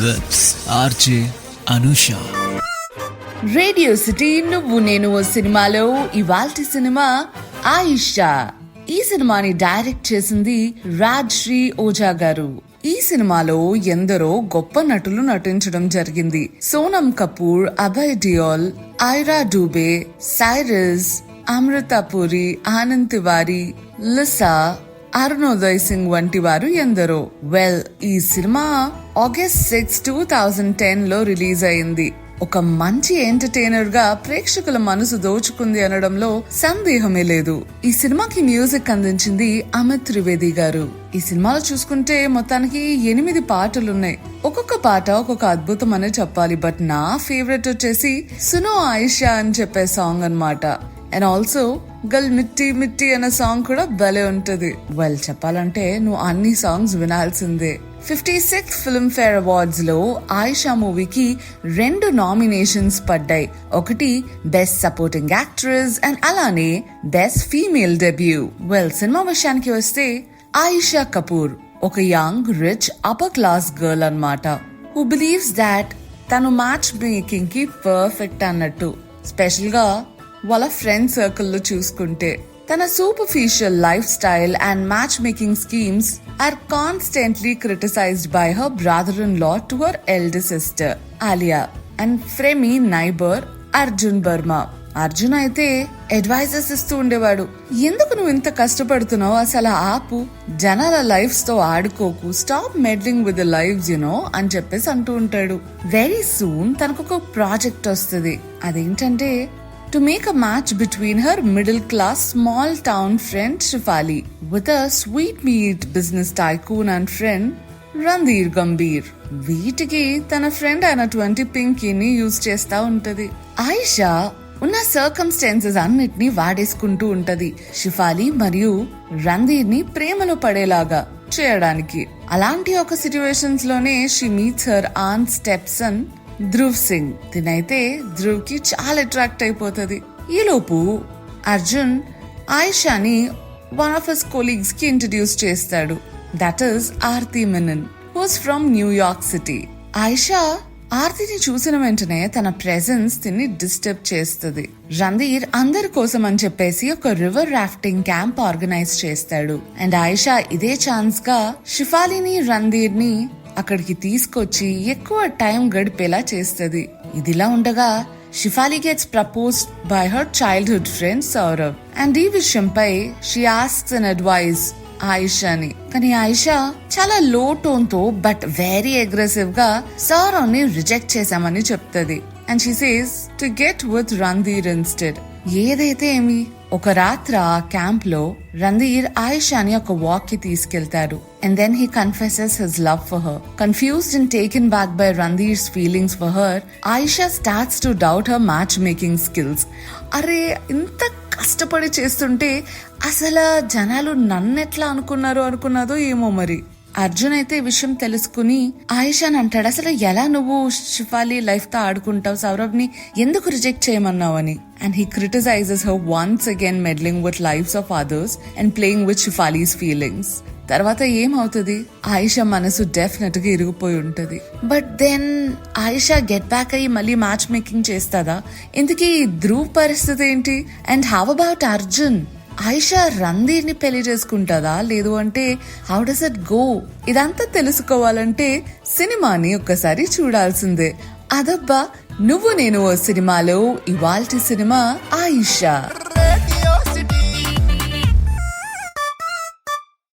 with RJ Anusha. Radio city నువ్వు నేను ఓ సినిమాలో ఇవాల్టి సినిమా ఆయిషా. ఈ సినిమాని డైరెక్ట్ చేసింది రాజ్ శ్రీ ఓజా గారు. ఈ సినిమాలో ఎందరో గొప్ప నటులు నటించడం జరిగింది. సోనం కపూర్, అభయ్ డియోల్, ఐరా డూబే, సైరస్, అమృత పూరి, ఆనంద్ తివారీ, లిసా, అరుణోదయ్ సింగ్ వంటి వారు ఎందరో. ఈ సినిమా ఆగస్ట్ 6, 2010 లో రిలీజ్ అయింది. ఒక మంచి ఎంటర్టైనర్ గా ప్రేక్షకుల మనసు దోచుకుంది అనడంలో సందేహమే లేదు. ఈ సినిమాకి మ్యూజిక్ అందించింది అమిత్ త్రివేది గారు. ఈ సినిమాలో చూసుకుంటే మొత్తానికి 8 పాటలున్నాయి. ఒక్కొక్క పాట ఒక్కొక్క అద్భుతం అనే చెప్పాలి. బట్ నా ఫేవరెట్ వచ్చేసి సునో ఆయిషా అని చెప్పే సాంగ్ అన్నమాట. అండ్ ఆల్సో గల్ మిట్టి మిట్టి అనే సాంగ్ కూడా భలే ఉంటది. చెప్పాలంటే నువ్వు అన్ని సాంగ్స్ వినాల్సిందే. 56th ఫిల్మ్ఫేర్ అవార్డ్స్ లో ఆయిషా మూవీకి 2 నామినేషన్స్ పడ్డాయి. ఒకటి బెస్ట్ సపోర్టింగ్ యాక్ట్రెస్ అండ్ అలానే బెస్ట్ ఫీమేల్ డెబ్యూ. సినిమా విషయానికి వస్తే ఆయిషా కపూర్ ఒక young rich upper class girl అన్నమాట. హూ బిలీవ్స్ దాట్ తను మ్యాచ్ మేకింగ్ కి పర్ఫెక్ట్ అన్నట్టు. స్పెషల్ గా వాళ్ళ ఫ్రెండ్ సర్కిల్ లో చూసుకుంటే తన superficial life style and match making schemes are constantly criticized by her brother-in-law to her elder sister Alia and frenemy neighbour Arjun Burman. Arjun అయితే అడ్వైజెస్ ఇస్తూ ఉండేవాడు. ఎందుకు నువ్వు ఇంత కష్టపడుతున్నావు, అసలు ఆపు, జనాల లైఫ్స్ తో ఆడుకోకు, stop meddling with the lifes you know అని చెప్పేసి అంటూ ఉంటాడు. వెరీ సూన్ తనకు ఒక ప్రాజెక్ట్ వస్తుంది. అదేంటంటే to make a match between her middle-class small-town friend Shefali with a sweet-meat business tycoon and friend Randhir Gambhir. వీటికి తన ఫ్రెండ్ అయిన 20 పింకీని యూజ్ చేస్తా ఉంటది. ఆయిషా ఉన్న సర్కమ్స్టాన్సెస్ అన్నిటినీ వాడేసుకుంటూ ఉంటది షిఫాలి మరియు రణ్ధీర్ ని ప్రేమలో పడేలాగా చేయడానికి. అలాంటి ఒక సిచ్యువేషన్స్ లోనే she meets her aunt step son Dhruv Singh. తినైతే ధ్రువ్ కి చాలా అట్రాక్ట్ అయిపోతుంది. ఈలోపు అర్జున్ ఆయిషాని వన్ ఆఫ్ హిస్ కొలీగ్స్ కి ఇంట్రడ్యూస్ చేస్తాడు. That is Aarti Menon, who's from New York city. Ayesha ఆర్తిని చూసిన వెంటనే తన ప్రెజెన్స్ తిని డిస్టర్బ్ చేస్తుంది. రణ్ధీర్ అందరి కోసం అని చెప్పేసి ఒక రివర్ రాఫ్టింగ్ క్యాంప్ ఆర్గనైజ్ చేస్తాడు. అండ్ ఆయిషా ఇదే ఛాన్స్ గా షిఫాలిని రణ్ధీర్ ని అక్కడికి తీసుకొచ్చి ఎక్కువ టైం గడిపేలా చేస్తుంది. ఇదిలా ఉండగా Shifali gets proposed by her childhood friend Saurav. And ఈ విషయంపై షీ ఆస్క్స్ అన్ అడ్వైస్ ఆయిషాని. కానీ ఆయిషా చాలా లో టోన్ తో బట్ వెరీ అగ్రెసివ్ గా సౌరవ్ ని రిజెక్ట్ చేశామని చెప్తుంది. And she says to get with Randhir instead. ఏదైతే ఏమి ఒక రాత్రి ఆ క్యాంప్ లో రణ్ధీర్ ఆయిషాని ఒక వాక్ కి తీసుకెళ్తాడు. And then he confesses his love for her. Confused and taken back by Randhir's feelings for her, Aisha starts to doubt her matchmaking skills. అరే ఇంత కష్టపడి చేస్తుంటే అసలు జనాలు నన్నెట్లా అనుకున్నాదో ఏమో మరి. అర్జున్ అయితే ఈ విషయం తెలుసుకుని ఆయిషాని అంటాడు, అసలు ఎలా నువ్వు షిఫాలి లైఫ్ తో ఆడుకుంటావు, సౌరవ్ ని ఎందుకు రిజెక్ట్ చేయమన్నావు అని. And he criticizes her once again meddling with lifes of others and playing with Shefali's feelings. తర్వాత ఏమవుతుంది, ఆయిషా మనసు డెఫినెట్ గా ఇరిగిపోయి ఉంటది. But then Ayesha get back అయ్యి మళ్ళీ మ్యాచ్ మేకింగ్ చేస్తుందా? ఇంతకీ ధ్రువ్ పరిస్థితి ఏంటి? And how about Arjun? Ayesha Randhir ని పెళ్లి చేసుకుంటాదా లేదు అంటే హౌ డస్ ఇట్ గో? ఇదంతా తెలుసుకోవాలంటే సినిమాని ఒక్కసారి చూడాల్సిందే. అదబ్బా నువ్వు నేను ఓ సినిమాలో ఇవాల్టి సినిమా ఆయిషా.